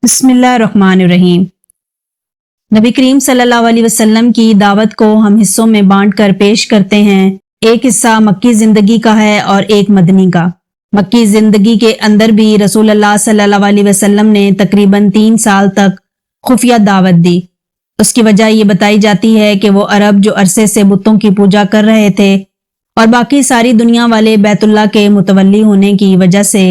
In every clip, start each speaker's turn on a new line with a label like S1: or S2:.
S1: बिस्मिल्लाहिर्रहमानिर्रहीम। नबी करीम सल्लल्लाहु अलैहि वसल्लम की दावत को हम हिस्सों में बांट कर पेश करते हैं। एक हिस्सा मक्की जिंदगी का है और एक मदनी का। मक्की जिंदगी के अंदर भी रसूलुल्लाह सल्लल्लाहु अलैहि वसल्लम ने तकरीबन 3 साल तक खुफिया दावत दी। उसकी वजह ये बताई जाती है कि वो अरब जो अरसे से बुतों की पूजा कर रहे थे और बाकी सारी दुनिया वाले बैतुल्लाह के मुतवल्ली होने की वजह से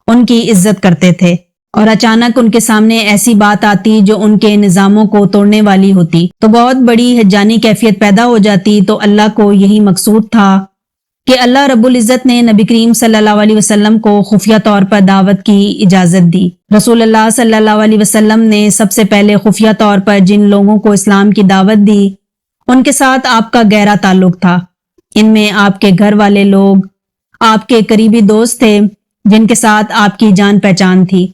S1: उनकी इज्जत करते थे और अचानक उनके सामने ऐसी बात आती जो उनके निजामों को तोड़ने वाली होती तो बहुत बड़ी हजानी कैफियत पैदा हो जाती। तो अल्लाह को यही मकसूद था कि अल्लाह रब्बुल इज़्ज़त ने नबी करीम सल्लल्लाहु अलैहि वसल्लम को खुफिया तौर पर दावत की इजाजत दी। रसूलुल्लाह सल्लल्लाहु अलैहि वसल्लम ने सबसे पहले खुफिया तौर पर जिन लोगों को इस्लाम की दावत दी उनके साथ आपका गहरा ताल्लुक था। इनमें आपके घर वाले लोग, आपके करीबी दोस्त थे जिनके साथ आपकी जान पहचान थी,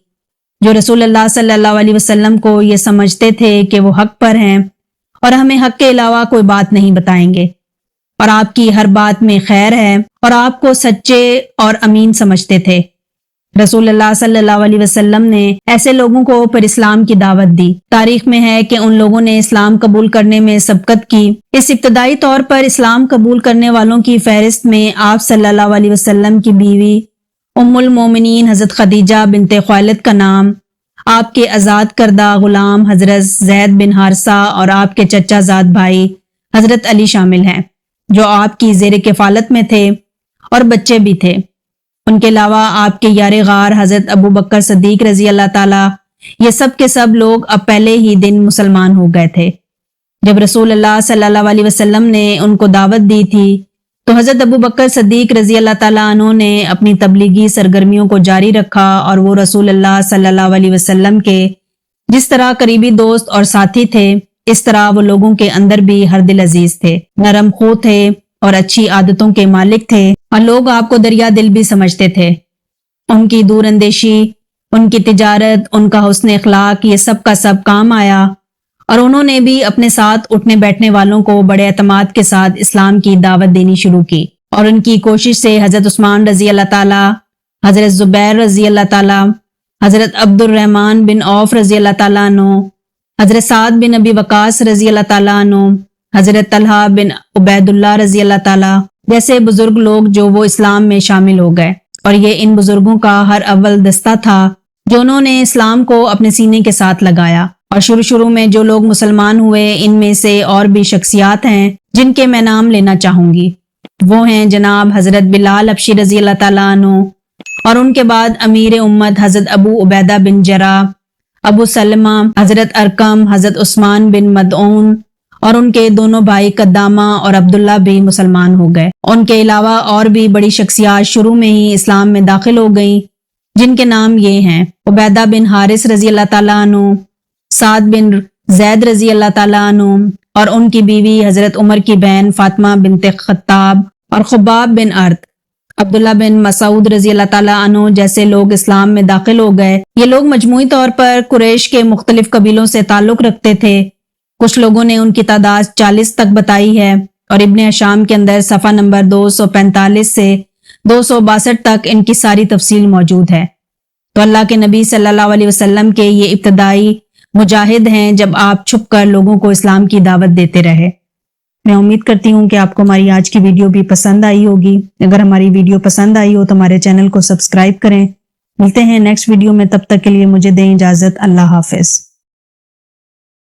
S1: जो रसूलुल्लाह सल्लल्लाहु अलैहि वसल्लम को ये समझते थे कि वो हक पर हैं और हमें हक के अलावा कोई बात नहीं बताएंगे और आपकी हर बात में खैर है और आपको सच्चे और अमीन समझते थे। रसूलुल्लाह सल्लल्लाहु अलैहि वसल्लम ने ऐसे लोगों को पर इस्लाम की दावत दी। तारीख में है कि उन लोगों ने इस्लाम कबूल करने में सबकत की। इस इब्तदाई तौर पर इस्लाम कबूल करने वालों की फहरिस्त में आप सल्लल्लाहु अलैहि वसल्लम की बीवी उम्मुल मोमिनीन हजरत खदीजा बिनते खुवैलिद का नाम, आपके आज़ाद करदा गुलाम हजरत ज़ैद बिन हारसा और आपके चचा ज़ाद भाई हजरत अली शामिल हैं, जो आपकी ज़ेर किफ़ालत में थे और बच्चे भी थे। उनके अलावा आपके यारे गार हजरत अबू बकर सद्दीक रजी अल्लाह ताला, ये सब के सब लोग अब पहले ही दिन मुसलमान हो गए थे। जब रसूलुल्लाह सल्लल्लाहु अलैहि वसल्लम ने उनको दावत दी थी तो हजरत अबू बकर सद्दीक रजी अल्लाह ताला अन्हु ने अपनी तबलीगी सरगर्मियों को जारी रखा और वो रसूलुल्लाह सल्लल्लाहु अलैहि वसल्लम के जिस तरह करीबी दोस्त और साथी थे, इस तरह वो लोगों के अंदर भी हर दिल अजीज थे, नरम खो थे और अच्छी आदतों के मालिक थे और लोग आपको दरिया दिल भी समझते थे। उनकी दूर अंदेशी, उनकी तिजारत, उनका हुस्न इखलाक, ये सब का सब काम आया और उन्होंने भी अपने साथ उठने बैठने वालों को बड़े एतमाद के साथ इस्लाम की दावत देनी शुरू की और उनकी कोशिश से हजरत उस्मान रजी अल्लाह ताला, हजरत जुबैर रजी अल्लाह ताला, हजरत अब्दुर्रहमान बिन औफ रजी अल्लाह ताला अन्हु, हजरत साद बिन अबी वकास रजी अल्लाह ताला अन्हु, हजरत तलहा बिन उबैदुल्लाह रजी अल्लाह ताला जैसे बुजुर्ग लोग जो वो इस्लाम में शामिल हो गए और ये इन बुजुर्गों का हर अव्वल दस्ता था जो उन्होंने इस्लाम को अपने सीने के साथ लगाया। और शुरू में जो लोग मुसलमान हुए, इनमें से और भी शख्सियात हैं जिनके मैं नाम लेना चाहूंगी। वो हैं जनाब हजरत बिलाल हबशी रजी अल्लाह ताला अन्हु और उनके बाद अमीर उम्मत हजरत अबू उबैदा बिन जरा, अबू सलमा, हजरत अरकम, हजरत उस्मान बिन मदऊन और उनके दोनों भाई कद्दामा और अब्दुल्ला भी मुसलमान हो गए। उनके अलावा और भी बड़ी शख्सियात शुरू में ही इस्लाम में दाखिल हो गई, जिनके नाम ये हैं उबैदा बिन हारिस रजी अल्लाह ताला अन्हु, साद बिन जैद रजी अल्लाह ताला अन्हु और उनकी बीवी हजरत उमर की बहन फातिमा बिनते खत्ताब और खुबाब बिन अर्द, अब्दुल्ला बिन मसूद रजी अल्लाह ताला अन्हु जैसे लोग इस्लाम में दाखिल हो गए। ये लोग मजमूई तौर पर कुरैश के मुख्तलिफ कबीलों से ताल्लुक रखते थे। कुछ लोगों ने उनकी तादाद 40 तक बताई है और इब्ने हशाम के अंदर सफ़ा नंबर 245 से 262 तक इनकी सारी तफसील मौजूद है। तो अल्लाह के नबी सल्लल्लाहु अलैहि वसल्लम के ये इब्तदाई मुजाहिद हैं जब आप छुप कर लोगों को इस्लाम की दावत देते रहे। मैं उम्मीद करती हूँ कि आपको हमारी आज की वीडियो भी पसंद आई होगी। अगर हमारी वीडियो पसंद आई हो तो हमारे चैनल को सब्सक्राइब करें। मिलते हैं नेक्स्ट वीडियो में, तब तक के लिए मुझे दें इजाजत। अल्लाह हाफिज।